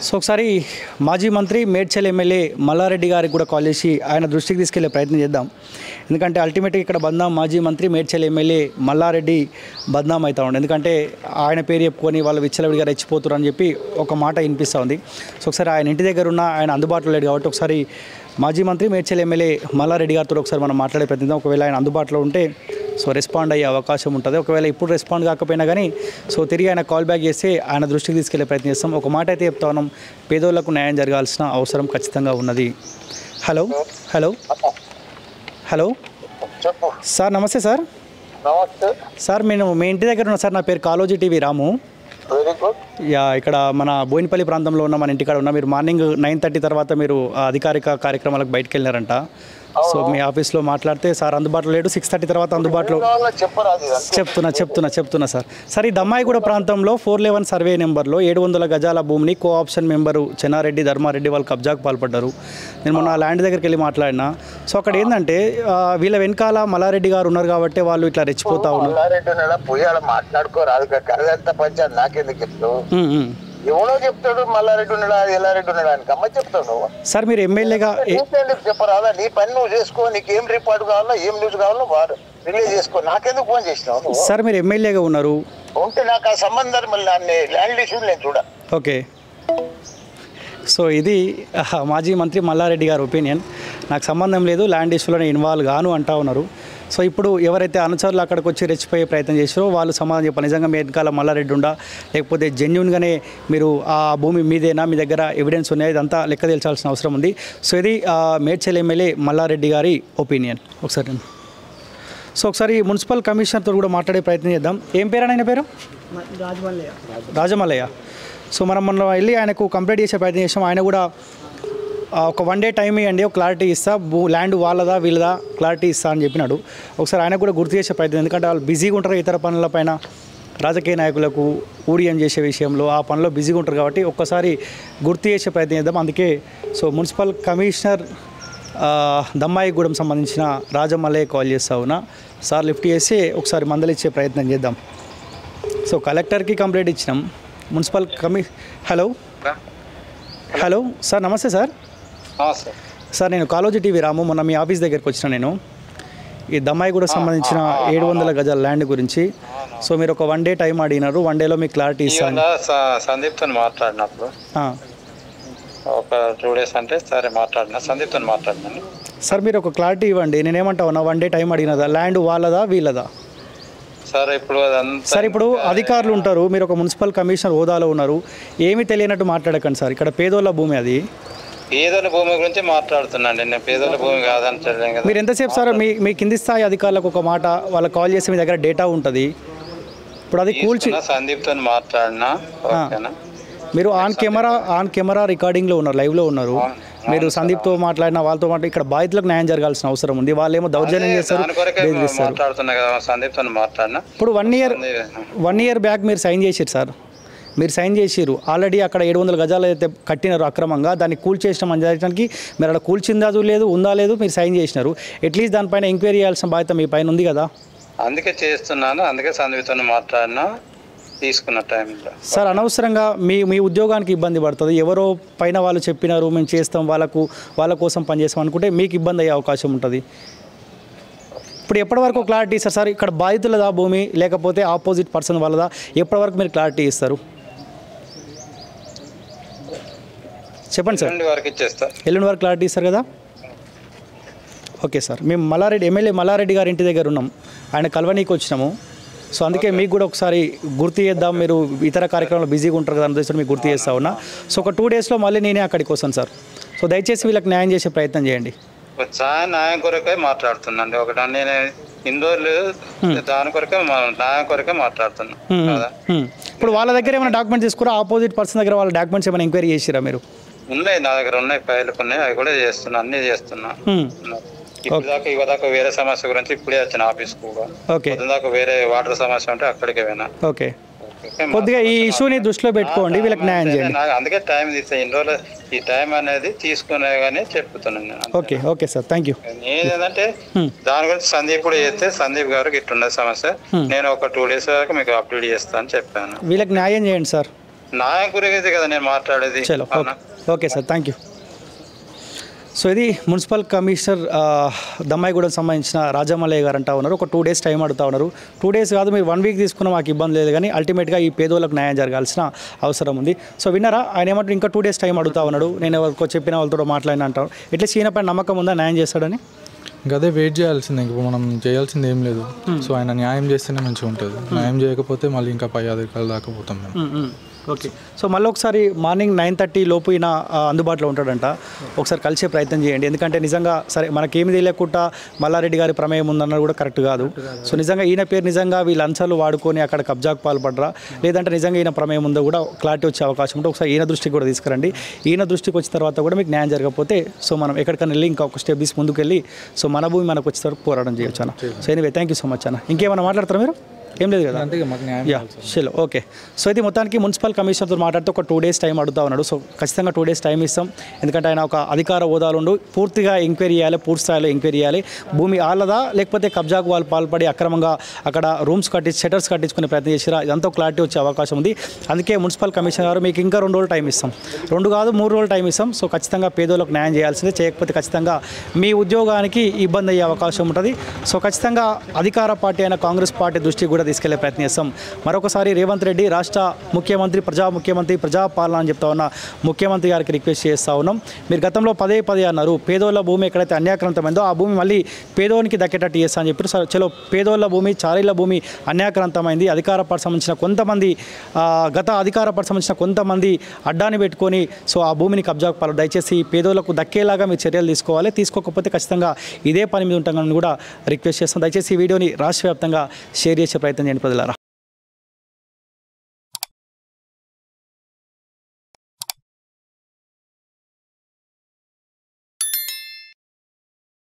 So ఒకసారి మాజీ మంత్రి మేడ్చల్ ఎమ్మెల్యే మల్లారెడ్డి గారికి కూడా కాల్ చేసి ఆయన దృష్టికి తీసుకెళ్లే ప్రయత్నం చేద్దాం. ఎందుకంటే అల్టిమేట్గా ఇక్కడ బద్నాం మాజీ మంత్రి మేడ్చల్ ఎమ్మెల్యే మల్లారెడ్డి బద్నాం అవుతా ఉండే. ఎందుకంటే ఆయన పేరు చెప్పుకొని వాళ్ళు విచ్చలవిడిగా రెచ్చిపోతున్నారు అని చెప్పి ఒక మాట వినిపిస్తూ ఉంది. సో ఒకసారి ఆయన ఇంటి దగ్గర ఉన్న ఆయన అందుబాటులో లేడు కాబట్టి ఒకసారి మాజీ మంత్రి మేడ్చల్ ఎమ్మెల్యే మల్లారెడ్డి గారితో ఒకసారి మనం మాట్లాడే ప్రయత్నిద్దాం. ఒకవేళ ఆయన అందుబాటులో ఉంటే సో రెస్పాండ్ అయ్యే అవకాశం ఉంటుంది. ఒకవేళ ఇప్పుడు రెస్పాండ్ కాకపోయినా కానీ సో తిరిగి ఆయన కాల్ బ్యాక్ చేస్తే ఆయన దృష్టికి తీసుకెళ్లే ప్రయత్నం చేస్తాం. ఒక మాట అయితే చెప్తా ఉన్నాం, పేదోళ్లకు న్యాయం జరగాల్సిన అవసరం ఖచ్చితంగా ఉన్నది. హలో హలో హలో సార్, నమస్తే సార్. సార్ నేను మీ ఇంటి దగ్గర ఉన్నా సార్. నా పేరు కాలోజీ టీవీ రాము. ఇక్కడ మన బోయినపల్లి ప్రాంతంలో ఉన్న మన ఇంటికాడ ఉన్న మీరు మార్నింగ్ 9:30 తర్వాత మీరు అధికారిక కార్యక్రమాలకు బయటకు వెళ్ళారంట. సో మీ ఆఫీస్లో మాట్లాడితే సార్ అందుబాటులో లేడు, 6:30 తర్వాత అందుబాటులో చెప్తున్నా సార్. ఈ దమ్మాయిగూడ ప్రాంతంలో 411 సర్వే నెంబర్లో 700 గజాల భూమిని co option member Chennareddy Dharmareddy వాళ్ళు కబ్జాకు పాల్పడ్డారు. నేను మొన్న ఆ ల్యాండ్ దగ్గరికి వెళ్ళి మాట్లాడినా. సో అక్కడ ఏంటంటే వీళ్ళ వెనకాల మల్లారెడ్డి గారు ఉన్నారు కాబట్టి వాళ్ళు ఇట్లా రెచ్చిపోతా ఉన్నారు. ఎవడో చెప్తాడు మల్లారెడ్డి ఉన్నాడా ఎల్లారెడ్డి ఉన్నాడా అని అమ్మ చెప్తాడు. సార్ మీరు ఎమ్మెల్యేగా చెప్పరాదా? నీ పని నువ్వు చేసుకో, నీకు ఏం రిపోర్ట్ కావాలో ఏం న్యూస్ కావాలో వాడు రిలీజ్ చేసుకో. నాకెందుకు ఫోన్ చేసినావు? సార్ మీరు ఎమ్మెల్యేగా ఉన్నారు ఉంటే నాకు ఆ సంబంధం మళ్ళీ ల్యాండ్ ఇష్యూ నేను చూడ. ఓకే. సో ఇది మాజీ మంత్రి మల్లారెడ్డి గారి ఒపీనియన్. నాకు సంబంధం లేదు, ల్యాండ్ ఇష్యూలోనే ఇన్వాల్వ్ గాను అంటా ఉన్నారు. సో ఇప్పుడు ఎవరైతే అనుచరులు అక్కడికి వచ్చి రెచ్చిపోయే ప్రయత్నం చేసారో వాళ్ళు సమాధానం చెప్పాలి. నిజంగా మీ వెనకాల మల్లారెడ్డి ఉండా లేకపోతే జెన్యున్గానే మీరు ఆ భూమి మీదేనా, మీ దగ్గర ఎవిడెన్స్ ఉన్నాయి, ఇదంతా లెక్క తేల్చాల్సిన అవసరం ఉంది. సో ఇది మేడ్చల్ ఎమ్మెల్యే మల్లారెడ్డి గారి ఒపీనియన్. ఒకసారి మున్సిపల్ కమిషనర్తో కూడా మాట్లాడే ప్రయత్నం చేద్దాం. ఏం పేరు ఆయన పేరు? రాజమల్లయ్య. సో మనం వెళ్ళి ఆయనకు కంప్లైంట్ చేసే ప్రయత్నం చేసాం. ఆయన కూడా ఒక 1 డే టైం ఇవ్వండి, ఒక క్లారిటీ ఇస్తా, ల్యాండ్ వాళ్ళదా వీళ్ళదా క్లారిటీ ఇస్తా అని చెప్పినాడు. ఒకసారి ఆయన కూడా గుర్తు చేసే ప్రయత్నం, ఎందుకంటే వాళ్ళు బిజీగా ఉంటారు ఇతర పనులపైన, రాజకీయ నాయకులకు ఊడియం చేసే విషయంలో ఆ పనిలో బిజీగా ఉంటారు కాబట్టి ఒక్కసారి గుర్తు చేసే ప్రయత్నం చేద్దాం. అందుకే సో మున్సిపల్ కమిషనర్ దమ్మాయిగూడెం సంబంధించిన రాజమల్లయ్య కాల్ చేస్తా ఉన్నా. సార్ లిఫ్ట్ చేసి ఒకసారి మందలిచ్చే ప్రయత్నం చేద్దాం. సో కలెక్టర్కి కంప్లైంట్ ఇచ్చినాం. మున్సిపల్ హలో సార్, నమస్తే సార్. సార్ నేను కాలోజీ టీవీ రాము. మొన్న మీ ఆఫీస్ దగ్గరికి వచ్చిన నేను ఈ దమ్మాయిగూడకు సంబంధించిన 700 గజాల ల్యాండ్ గురించి. సో మీరు ఒక 1 డే టైం అడిగినారు, 1 డేలో మీకు క్లారిటీ ఇస్తాను. సందీప్తో మాట్లాడినప్పుడు ఒక 2 డేస్ అంటే సరే మాట్లాడినా, సందీప్తో మాట్లాడినాను. సార్ మీరు ఒక క్లారిటీ ఇవ్వండి. నేనేమంటా ఉన్నా, 1 డే టైం అడిగినదా, ల్యాండ్ వాళ్ళదా వీళ్ళదా? సార్ ఇప్పుడు అధికారులు ఉంటారు, మీరు ఒక మున్సిపల్ కమిషనర్ హోదాలో ఉన్నారు, ఏమీ తెలియనట్టు మాట్లాడకండి సార్. ఇక్కడ పేదోళ్ళ భూమి, అది పేదోళ్ళ భూమి గురించి మాట్లాడుతున్నాండి. నేను పేదోళ్ళ భూమి కాదంటే మీరు ఎంతసేపు సార్ మీ కింది స్థాయి అధికారులకు ఒక మాట వాళ్ళకి కాల్ చేసి మీ దగ్గర డేటా ఉంటుంది. ఇప్పుడు అది కూల్చి సందీప్తో మాట్లాడినా మీరు ఆన్ కెమెరా రికార్డింగ్లో ఉన్నారు, లైవ్లో ఉన్నారు. మీరు సందీప్తో మాట్లాడిన వాళ్ళతో మాట్లాడి ఇక్కడ బాధితులకు న్యాయం జరగాల్సిన అవసరం ఉంది. వాళ్ళేమో దౌర్జన్యం చేస్తారు. ఇప్పుడు 1 ఇయర్ బ్యాక్ మీరు సైన్ చేసారు సార్, మీరు సైన్ చేసిరు ఆల్రెడీ. అక్కడ 700 గజాలు అయితే కట్టినారు అక్రమంగా, దాన్ని కూల్ చేసిన మంజానికి మీరు అక్కడ కూల్చిందా లేదు, ఉందా లేదు, మీరు సైన్ చేసినారు. అట్లీస్ట్ దానిపైన ఎంక్వైరీ చేయాల్సిన బాధ్యత మీ పైన ఉంది కదా. అందుకే చేస్తున్నాను, అందుకే సందీప్తో మాట్లాడినా తీసుకున్న టైంలో. సార్ అనవసరంగా మీ ఉద్యోగానికి ఇబ్బంది పడుతుంది. ఎవరో పైన వాళ్ళు చెప్పినారు మేము చేస్తాం, వాళ్ళ కోసం పనిచేస్తాం అనుకుంటే మీకు ఇబ్బంది అయ్యే అవకాశం ఉంటుంది. ఇప్పుడు ఎప్పటి వరకు క్లారిటీ ఇస్తారు సార్? ఇక్కడ బాధితులదా భూమి లేకపోతే ఆపోజిట్ పర్సన్ వాళ్ళదా? ఎప్పటి వరకు మీరు క్లారిటీ ఇస్తారు చెప్పండి సార్. ఎల్లుండి వరకు క్లారిటీ ఇస్తారు కదా. ఓకే సార్, మేము ఎమ్మెల్యే మల్లారెడ్డి గారి ఇంటి దగ్గర ఉన్నాం, ఆయన కల్వనీకి వచ్చినాము. సో అందుకే మీకు కూడా ఒకసారి గుర్తు చేద్దాం, మీరు ఇతర కార్యక్రమాలు బిజీగా ఉంటారు కదా అందుకే మీకు గుర్తు చేస్తా ఉన్నా. సో ఒక 2 డేస్లో మళ్ళీ నేనే అక్కడికి వస్తాను సార్. సో దయచేసి వీళ్ళకి న్యాయం చేసే ప్రయత్నం చేయండి. న్యాయం కొరకే మాట్లాడుతున్నాండి. ఒకటి నేను ఇందోర్లు దాని కొరకే న్యాయం కొరకే మాట్లాడుతున్నా. ఇప్పుడు వాళ్ళ దగ్గర ఏమైనా డాక్యుమెంట్స్ తీసుకురా, ఆపోజిట్ పర్సన్ దగ్గర వాళ్ళ డాక్యుమెంట్స్ ఏమైనా ఎంక్వైరీ చేసిరా మీరు? ఉన్నాయి, నా దగ్గర ఉన్నాయి, ఫైల్స్ ఉన్నాయి, అవి కూడా చేస్తున్నా, అన్ని చేస్తున్నా. ఇవ్వదాకా వేరే సమస్య గురించి ఇప్పుడే వచ్చిన ఆఫీస్ కూడా. దాకా వేరే వాటర్ సమస్య ఉంటే అక్కడికి పోయినా. ఓకే, కొద్దిగా ఈ ఇష్యూని దృష్టిలో పెట్టుకోండి, వీళ్ళకి న్యాయం చేయండి. అందుకే టైం తీసే ఇన్ని రోజులు ఈ టైం అనేది తీసుకునే కానీ చెప్తున్నాను. Okay sir, thank you. నేనేంటంటే దాని గురించి సందీప్ కూడా చేస్తే సందీప్ గారికి ఇట్టున్న సమస్య నేను ఒక 2 డేస్ వరకు మీకు అప్డేట్ చేస్తాను చెప్పాను. వీళ్ళకి న్యాయం చేయండి సార్. న్యాయం గురించి కదా నేను మాట్లాడేది. చలో okay sir, thank you. So ఇది మున్సిపల్ కమిషనర్ దమ్మాయిగూడకు సంబంధించిన రాజమల్లయ్య గారు అంటా ఉన్నారు. ఒక 2 days టైం అడుగుతా ఉన్నారు. 2 days కాదు, మీరు 1 week తీసుకున్న మాకు ఇబ్బంది లేదు, కానీ అల్టిమేట్గా ఈ పేదోళ్ళకు న్యాయం జరగాల్సిన అవసరం ఉంది. సో విన్నారా, ఆయన ఏమంటారు, ఇంకా 2 days టైం అడుగుతా ఉన్నాడు. నేను ఎవరికో చెప్పిన వాళ్ళతో మాట్లాడిన అంటారు. ఇట్లా ఈయన పైన నమ్మకం ఉందా న్యాయం చేస్తాడని? ఇంకా అదే వెయిట్ చేయాల్సిందే, ఇంకా మనం చేయాల్సింది ఏం లేదు. సో ఆయన న్యాయం చేస్తేనే మంచిగా ఉంటుంది. న్యాయం చేయకపోతే మళ్ళీ ఇంకా పై అధికారుల దాకా పోతాం మేము. ఓకే. సో మళ్ళీ ఒకసారి మార్నింగ్ 9:30 లోపు ఈయన అందుబాటులో ఉంటాడంట. ఒకసారి కలిసే ప్రయత్నం చేయండి. ఎందుకంటే నిజంగా సరే మనకేమి తెలియకుండా మల్లారెడ్డి గారి ప్రమేయం ఉందన్నది కూడా కరెక్ట్ కాదు. సో నిజంగా ఈయన పేరు నిజంగా వీళ్ళు అంశాలు వాడుకొని అక్కడ కబ్జాకు పాల్పడరా, లేదంటే నిజంగా ఈయన ప్రమేయం ఉందో కూడా క్లారిటీ వచ్చే అవకాశం ఉంటే ఒకసారి ఈయన దృష్టికి కూడా తీసుకురండి. ఈయన దృష్టికి వచ్చిన తర్వాత కూడా మీకు న్యాయం జరగకపోతే సో మనం ఎక్కడికైనా వెళ్ళి ఇంకా ఒక స్టెప్ తీసి ముందుకు వెళ్ళి సో మన భూమి మనకు వచ్చే వరకు పోరాటం చేయొచ్చు అన్న. So anyway thank you so much అన్న. ఇంకేమైనా మాట్లాడతారా మీరు? ఏం లేదు కదా? యా చలో ఓకే. సో ఇది మొత్తానికి మున్సిపల్ కమిషనర్తో మాట్లాడితే ఒక 2 days టైం అడుగుతా ఉన్నాడు. సో ఖచ్చితంగా 2 days టైం ఇస్తాం. ఎందుకంటే ఆయన ఒక అధికార హోదాలో ఉండి పూర్తిగా ఎంక్వైరీ చేయాలి, పూర్తి స్థాయిలో ఎంక్వైరీ చేయాలి. భూమి ఆళ్ళదా లేకపోతే కబ్జాకు వాళ్ళు పాల్పడి అక్రమంగా అక్కడ రూమ్స్ కట్టించి షటర్స్ కట్టించుకునే ప్రయత్నం చేసిరా, ఇదంతా క్లారిటీ వచ్చే అవకాశం ఉంది. అందుకే మున్సిపల్ కమిషనర్ గారు మీకు ఇంకా 2 రోజులు టైం ఇస్తాం, 2 కాదు 3 రోజులు టైం ఇస్తాం. సో ఖచ్చితంగా పేదోళ్ళకు న్యాయం చేయాల్సిందే, చేయకపోతే ఖచ్చితంగా మీ ఉద్యోగానికి ఇబ్బంది అయ్యే అవకాశం ఉంటుంది. సో ఖచ్చితంగా అధికార పార్టీ అయిన కాంగ్రెస్ పార్టీ దృష్టికి కూడా తీసుకెళ్లే ప్రయత్నం చేస్తాం. మరొకసారి రేవంత్ రెడ్డి రాష్ట్ర ముఖ్యమంత్రి, ప్రజాపాలన అని చెప్తా ఉన్న ముఖ్యమంత్రి గారికి రిక్వెస్ట్ చేస్తూ ఉన్నాం. మీరు గతంలో పదే అన్నారు పేదోళ్ళ భూమి ఎక్కడైతే అన్యాక్రాంతమైందో ఆ భూమి మళ్ళీ పేదోనికి దక్కేటట్టు చేస్తా అని చెప్పారు. చలో పేదోళ్ళ భూమి, చారీల భూమి అన్యాక్రాంతమైంది. అధికార పార్టీ సంబంధించిన కొంతమంది గత అధికార పార్టీ సంబంధించిన కొంతమంది అడ్డాన్ని పెట్టుకొని సో ఆ భూమిని కబ్జాకు పాలు, దయచేసి పేదోళ్లకు దక్కేలాగా మీరు చర్యలు తీసుకోవాలి. తీసుకోకపోతే ఖచ్చితంగా ఇదే పని మీద ఉంటామని కూడా రిక్వెస్ట్ చేస్తాం. దయచేసి ఈ వీడియోని రాష్ట్ర వ్యాప్తంగా షేర్ చేసే ప్రయత్నం చేయండి ప్రజలారా.